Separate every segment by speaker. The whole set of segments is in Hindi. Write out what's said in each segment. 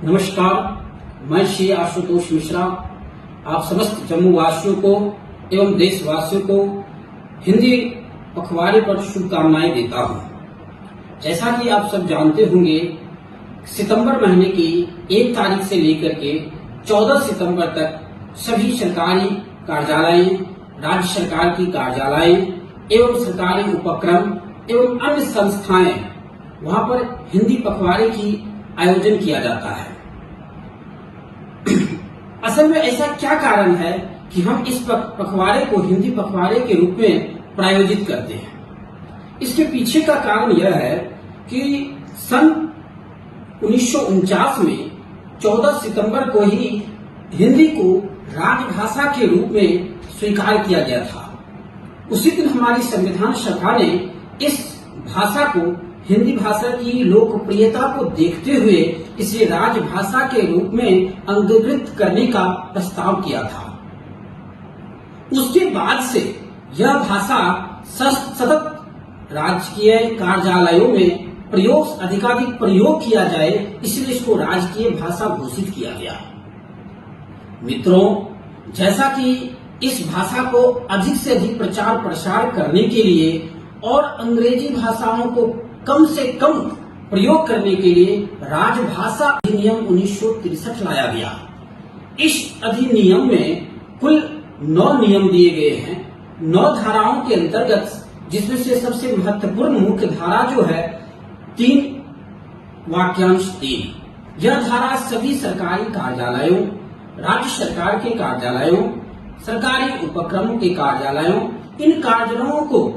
Speaker 1: नमस्कार, मैं श्री आशुतोष मिश्रा आप समस्त जम्मू वासियों को एवं देशवासियों को हिंदी पखवाड़े पर शुभकामनाएं देता हूं। जैसा कि आप सब जानते होंगे, सितंबर महीने की 1 तारीख से लेकर के 14 सितंबर तक सभी सरकारी कार्यालय, राज्य सरकार की कार्यालय एवं सरकारी उपक्रम एवं अन्य संस्थाएं वहां पर हिंदी पखवाड़े की आयोजन किया जाता है। असल में ऐसा क्या कारण है कि हम इस पखवाड़े को हिंदी पखवाड़े के रूप में प्रायोजित करते हैं? इसके पीछे का कारण यह है कि सन 1949 में 14 सितंबर को ही हिंदी को राजभाषा के रूप में स्वीकार किया गया था। उसी दिन हमारी संविधान सभा ने इस भाषा को, हिंदी भाषा की लोकप्रियता को देखते हुए इसे राजभाषा के रूप में अंगीकृत करने का प्रस्ताव किया था। उसके बाद से यह भाषा सतत राजकीय कार्यालयों में अधिकाधिक प्रयोग किया जाए, इसलिए इसको राजकीय भाषा घोषित किया गया। मित्रों, जैसा कि इस भाषा को अधिक से अधिक प्रचार प्रसार करने के लिए और अंग्रेजी भाषाओं को कम से कम प्रयोग करने के लिए राजभाषा अधिनियम 1963 लाया गया। इस अधिनियम में कुल 9 नियम दिए गए हैं। 9 धाराओं के अंतर्गत, जिसमें से सबसे महत्वपूर्ण मुख्य धारा जो है 3 वाक्यांश 3, यह धारा सभी सरकारी कार्यालयों, राज्य सरकार के कार्यालयों, सरकारी उपक्रमों के कार्यालयों, इन कार्यालयों को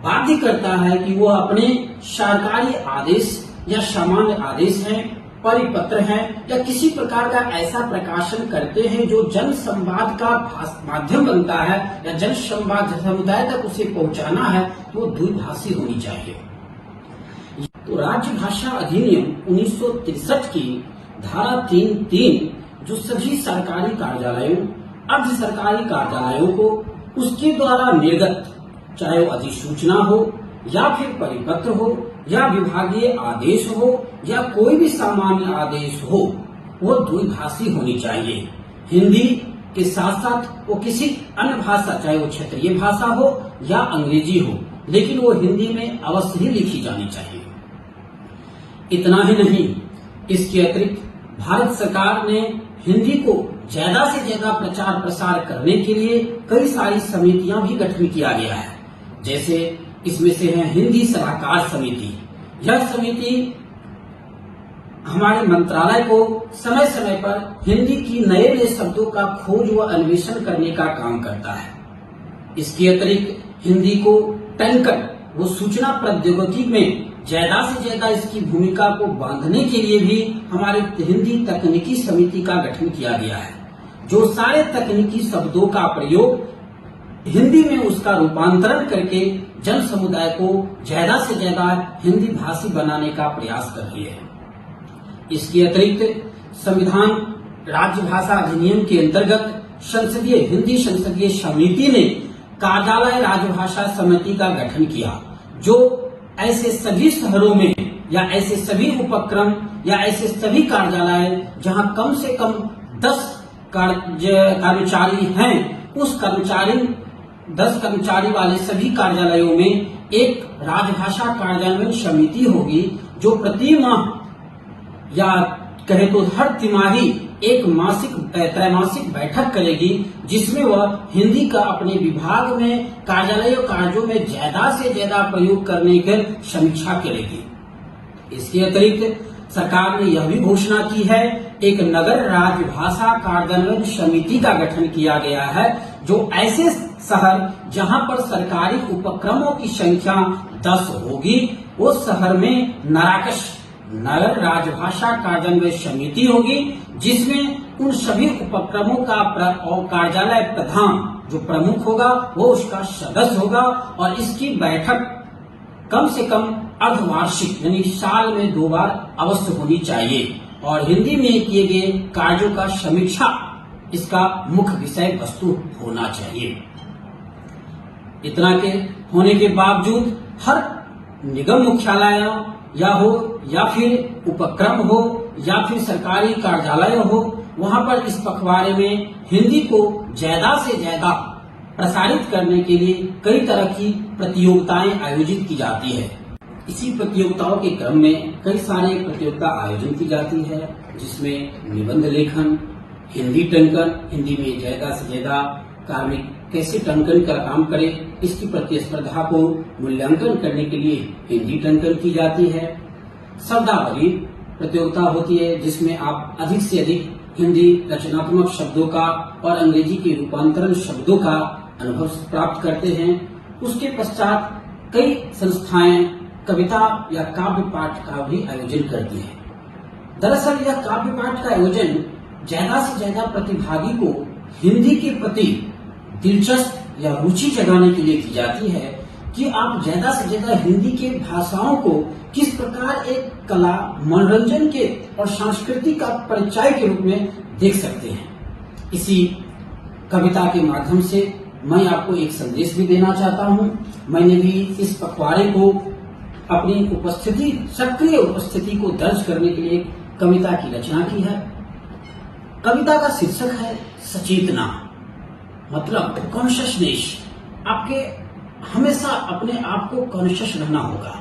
Speaker 1: बाध्य करता है कि वो अपने सरकारी आदेश या सामान्य आदेश हैं, परिपत्र हैं या किसी प्रकार का ऐसा प्रकाशन करते हैं जो जन संवाद का माध्यम बनता है या जन संवाद समुदाय तक उसे पहुंचाना है, तो वो द्विभाषी होनी चाहिए। तो राज्य भाषा अधिनियम 1963 की धारा 3(3) जो सभी सरकारी कार्यालयों, अर्ध सरकारी कार्यालयों को उसके द्वारा निर्गत, चाहे वो अधिसूचना हो या फिर परिपत्र हो या विभागीय आदेश हो या कोई भी सामान्य आदेश हो, वो द्विभाषी होनी चाहिए। हिंदी के साथ साथ वो किसी अन्य भाषा, चाहे वो क्षेत्रीय भाषा हो या अंग्रेजी हो, लेकिन वो हिंदी में अवश्य ही लिखी जानी चाहिए। इतना ही नहीं, इसके अतिरिक्त भारत सरकार ने हिंदी को ज्यादा से ज्यादा प्रचार प्रसार करने के लिए कई सारी समितियां भी गठित किया गया है। जैसे इसमें से है हिंदी सलाहकार समिति। यह समिति हमारे मंत्रालय को समय समय पर हिंदी की नए शब्दों का खोज व अन्वेषण करने का काम करता है। इसके अतिरिक्त हिंदी को टंकन वो सूचना प्रौद्योगिकी में ज्यादा से ज्यादा इसकी भूमिका को बांधने के लिए भी हमारे हिंदी तकनीकी समिति का गठन किया गया है, जो सारे तकनीकी शब्दों का प्रयोग हिंदी में उसका रूपांतरण करके जन समुदाय को ज्यादा से ज्यादा हिंदी भाषी बनाने का प्रयास कर रही है। इसके अतिरिक्त संविधान राज्य भाषा अधिनियम के अंतर्गत हिंदी संसदीय समिति ने कार्यालय राजभाषा समिति का गठन किया, जो ऐसे सभी शहरों में या ऐसे सभी उपक्रम या ऐसे सभी कार्यालय जहां कम से कम 10 कर्मचारी हैं, उस 10 कर्मचारी वाले सभी कार्यालयों में एक राजभाषा कार्यान्वयन समिति होगी, जो प्रति माह या कहे तो हर तिमाही एक त्रैमासिक बैठक करेगी, जिसमें वह हिंदी का अपने विभाग में कार्यालय कार्यों में ज्यादा से ज्यादा प्रयोग करने की समीक्षा करेगी। इसके अतिरिक्त सरकार ने यह भी घोषणा की है, एक नगर राजभाषा कार्यान्वयन समिति का गठन किया गया है, जो ऐसे शहर जहां पर सरकारी उपक्रमों की संख्या 10 होगी, वो शहर में नगर राजभाषा कार्यान्वयन समिति होगी, जिसमें उन सभी उपक्रमों का कार्यालय प्रधान जो प्रमुख होगा वो उसका सदस्य होगा, और इसकी बैठक कम से कम अर्धवार्षिक यानी साल में 2 बार अवश्य होनी चाहिए, और हिंदी में किए गए कार्यों का समीक्षा इसका मुख्य विषय वस्तु होना चाहिए। इतना के होने के बावजूद हर निगम मुख्यालय या हो या फिर उपक्रम हो या फिर सरकारी कार्यालय हो, वहां पर इस पखवाड़े में हिंदी को ज्यादा से ज्यादा प्रसारित करने के लिए कई तरह की प्रतियोगिताएं आयोजित की जाती है। इसी प्रतियोगिताओं के क्रम में कई सारे प्रतियोगिता आयोजन की जाती है, जिसमें निबंध लेखन, हिंदी टंकन, हिंदी में ज्यादा से ज्यादा कार्मिक कैसे टंकन का काम करे, इसकी प्रतिस्पर्धा को मूल्यांकन करने के लिए हिंदी टंकन की जाती है। शब्दावली प्रतियोगिता होती है, जिसमें आप अधिक से अधिक हिंदी रचनात्मक शब्दों का और अंग्रेजी के रूपांतरण शब्दों का अनुभव प्राप्त करते हैं। उसके पश्चात कई संस्थाएं कविता या काव्य पाठ का भी आयोजन करती है। दरअसल यह काव्य पाठ का आयोजन ज्यादा से ज्यादा प्रतिभागी को हिंदी के प्रति दिलचस्प या रुचि जगाने के लिए की जाती है कि आप ज्यादा से ज्यादा हिंदी के भाषाओं को किस प्रकार एक कला, मनोरंजन के और सांस्कृतिक का परिचय के रूप में देख सकते हैं। इसी कविता के माध्यम से मैं आपको एक संदेश भी देना चाहता हूं। मैंने भी इस पखवाड़े को अपनी उपस्थिति, सक्रिय उपस्थिति को दर्ज करने के लिए कविता की रचना की है। कविता का शीर्षक है सचेतना, मतलब कॉन्शियसनेस। आपके हमेशा अपने आप को कॉन्शियस रहना होगा,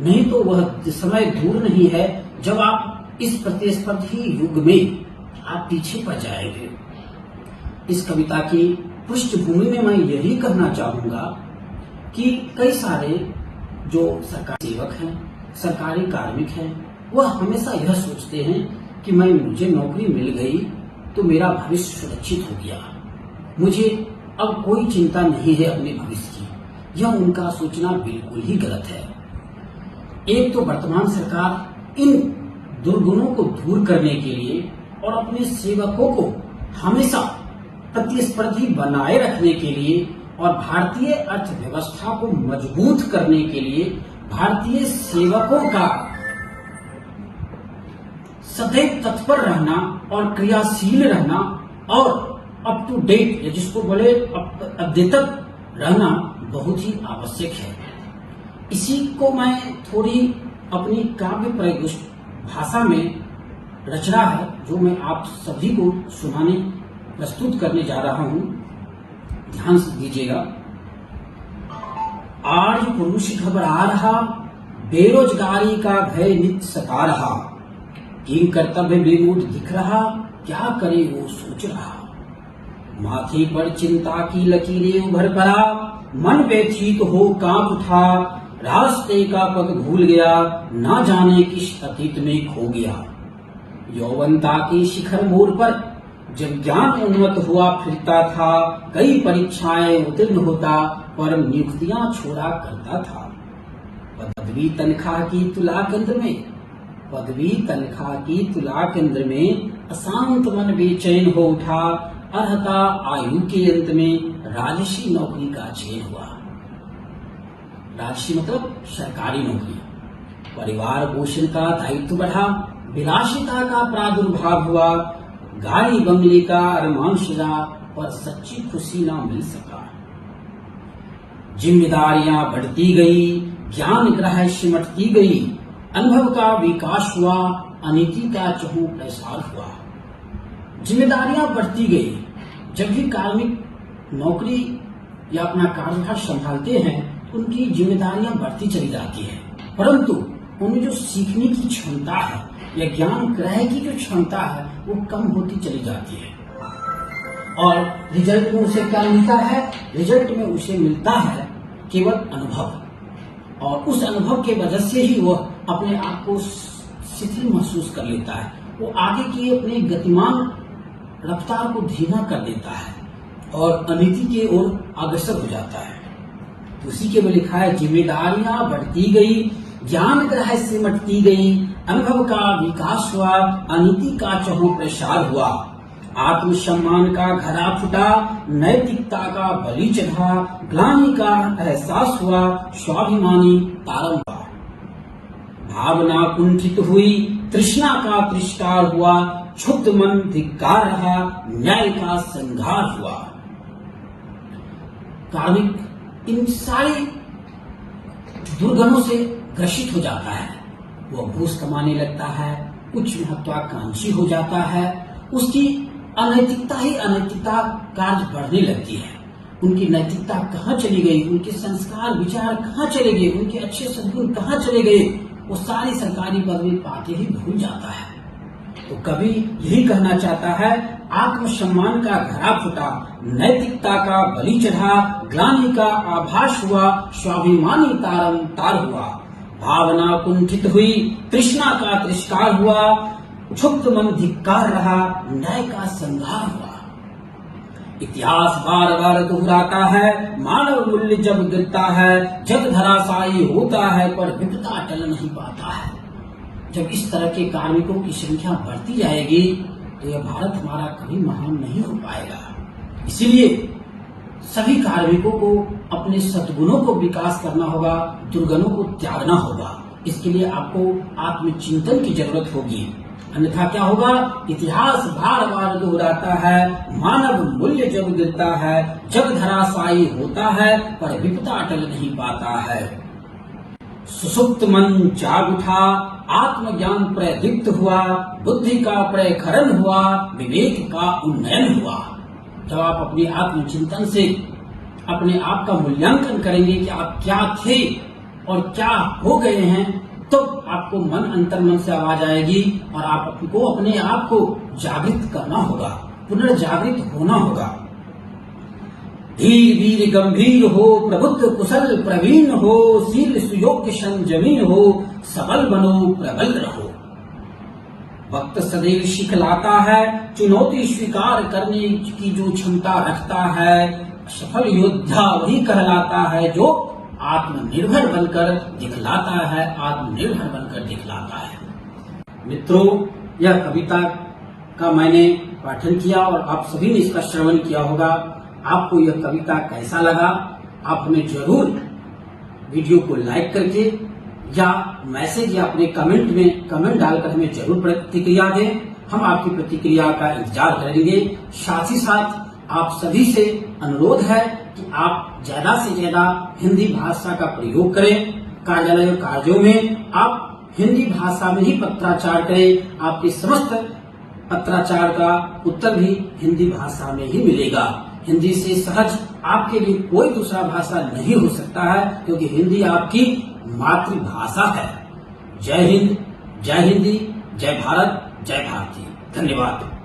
Speaker 1: नहीं तो वह समय दूर नहीं है जब आप इस प्रतिस्पर्धी युग में आप पीछे पड़ जाएंगे। इस कविता की पृष्ठभूमि में मैं यही कहना चाहूंगा कि कई सारे जो सरकारी सेवक हैं, सरकारी कार्मिक हैं, वह हमेशा यह सोचते हैं कि मुझे नौकरी मिल गई तो मेरा भविष्य सुरक्षित हो गया, मुझे अब कोई चिंता नहीं है अपने भविष्य की। यह उनका सोचना बिल्कुल ही गलत है। एक तो वर्तमान सरकार इन दुर्गुणों को दूर करने के लिए और अपने सेवकों को हमेशा प्रतिस्पर्धी बनाए रखने के लिए और भारतीय अर्थव्यवस्था को मजबूत करने के लिए भारतीय सेवकों का सदैव तत्पर रहना और क्रियाशील रहना और अप टू डेट, या जिसको बोले अद्यतन रहना बहुत ही आवश्यक है। इसी को मैं थोड़ी अपनी काव्य भाषा में रचना है जो मैं आप सभी को सुनाने प्रस्तुत करने जा रहा हूं। ध्यान से दीजिएगा। आज पुरुष घबरा रहा, बेरोजगारी का भय नित्य सता रहा, किंग कर्तव्य विमूढ़ दिख रहा, क्या करे वो सोच रहा। माथे पर चिंता की लकीरें उभर पड़ा, मन व्यथित हो कांप उठा, रास्ते का पग भूल गया, ना जाने किस अतीत में खो गया। यौवनता के शिखर मोड़ पर जब ज्ञान उन्नत हुआ फिरता था, कई परीक्षाएं उत्तीर्ण होता, पर नियुक्तियां छोड़ा करता था। पदवी तनख्वाह की तुला केंद्र में, पदवी तनख्वाह की तुला केंद्र में अशांत मन बेचैन हो उठा, अर्हता आयु के अंत में राजसी नौकरी का चयन हुआ। राजसी मतलब सरकारी नौकरी। परिवार पोषण का दायित्व बढ़ा, विलासिता का प्रादुर्भाव हुआ, गाड़ी बंगले का अरमान सजा, पर सच्ची खुशी ना मिल सका। जिम्मेदारियां बढ़ती गई, ज्ञान ग्रह सिमटती गई, अनुभव का विकास हुआ, अनीति का चहु प्रसार हुआ। जिम्मेदारियां बढ़ती गई। जब भी कार्मिक नौकरी या अपना कार्यभार संभालते हैं, उनकी जिम्मेदारियां बढ़ती चली जाती है, परंतु उनमें जो सीखने की क्षमता है या ज्ञान ग्रह की जो क्षमता है वो कम होती चली जाती है। और रिजल्ट में उसे क्या मिलता है? रिजल्ट में उसे मिलता है केवल अनुभव, और उस अनुभव के वजह से ही वह अपने आप को शिथिल महसूस कर लेता है। वो आगे की अपने गतिमान रफ्तार को धीमा कर देता है और अनीति की ओर अग्रसर हो जाता है। तो उसी के में लिखा है, जिम्मेदारियां बढ़ती गई, ज्ञान ग्रह सिमटती गई, अनुभव का विकास हुआ, अनीति का चहु प्रसार हुआ, आत्मसम्मान का घड़ा फूटा, नैतिकता का बलि चढ़ा, ग्लानि का एहसास हुआ, स्वाभिमानी तारम हुआ, भावना कुंठित हुई, तृष्णा का तिरस्कार हुआ, क्षुब्ध मन धिक्कार रहा, न्याय का संघार हुआ। कार्मिक इन सारी दुर्गुणों से ग्रसित हो जाता है, वो घूस कमाने लगता है, उच्च महत्वाकांक्षी हो जाता है, उसकी अनैतिकता ही अनैतिकता कार्य बढ़ने लगती है। उनकी नैतिकता कहाँ चली गई, उनके संस्कार विचार कहाँ चले गए, उनके अच्छे सद्गुण कहाँ चले गए, वो सारी सरकारी पदवी पाके ही भूल जाता है। तो कवि यही कहना चाहता है, आत्मसम्मान का घड़ा फूटा, नैतिकता का बलि चढ़ा, ग्लानि का आभास हुआ, स्वाभिमानी तारम तार हुआ, भावना कुंठित हुई, तृष्णा का तिरस्कार हुआ, क्षुब्ध मन धिक्कार रहा, न्याय का संहार हुआ। इतिहास बार बार दोहराता है, मानव मूल्य जब गिरता है, जग धराशायी होता है, पर विपदा टल नहीं पाता है। जब इस तरह के कार्मिकों की संख्या बढ़ती जाएगी तो यह भारत हमारा कभी महान नहीं हो पाएगा। इसीलिए सभी कार्मिकों को अपने सद्गुणों को विकास करना होगा, दुर्गुणों को त्यागना होगा। इसके लिए आपको आत्मचिंतन की जरूरत होगी, अन्यथा क्या होगा? इतिहास बार बार दोहराता है, मानव मूल्य जब गिरता है, जग धराशायी होता है, पर विपदा अटल नहीं पाता है। सुसुप्त मन जाग उठा, आत्मज्ञान प्रदीप्त हुआ, बुद्धि का प्रखरन हुआ, विवेक का उन्नयन हुआ। जब आप अपने आत्मचिंतन से अपने आप का मूल्यांकन करेंगे कि आप क्या थे और क्या हो गए हैं, तो आपको मन अंतर्मन से आवाज आएगी और आपको अपने आप को जागृत करना होगा, पुनर्जागृत होना होगा। धीर वीर गंभीर हो, प्रबुद्ध कुशल प्रवीण हो, शील सुयोग्य संजमीन हो, सबल बनो प्रबल रहो। वक्त सदैव सिखलाता है, चुनौती स्वीकार करने की जो क्षमता रखता है, सफल योद्धा वही कहलाता है जो आत्मनिर्भर बनकर दिखलाता है, आत्मनिर्भर बनकर दिखलाता है। मित्रों, यह कविता का मैंने पाठन किया और आप सभी ने इसका श्रवण किया होगा। आपको यह कविता कैसा लगा? आप हमें जरूर वीडियो को लाइक करके या मैसेज या अपने कमेंट में कमेंट डालकर हमें जरूर प्रतिक्रिया दें। हम आपकी प्रतिक्रिया का इंतजार करेंगे। साथ ही साथ आप सभी से अनुरोध है कि आप ज्यादा से ज्यादा हिंदी भाषा का प्रयोग करें। कार्यालय कार्यों में आप हिंदी भाषा में ही पत्राचार करें। आपके समस्त पत्राचार का उत्तर भी हिंदी भाषा में ही मिलेगा। हिंदी से सहज आपके लिए कोई दूसरा भाषा नहीं हो सकता है, क्योंकि हिंदी आपकी मातृभाषा है। जय हिंद, जय हिंदी, जय भारत, जय भारती। धन्यवाद।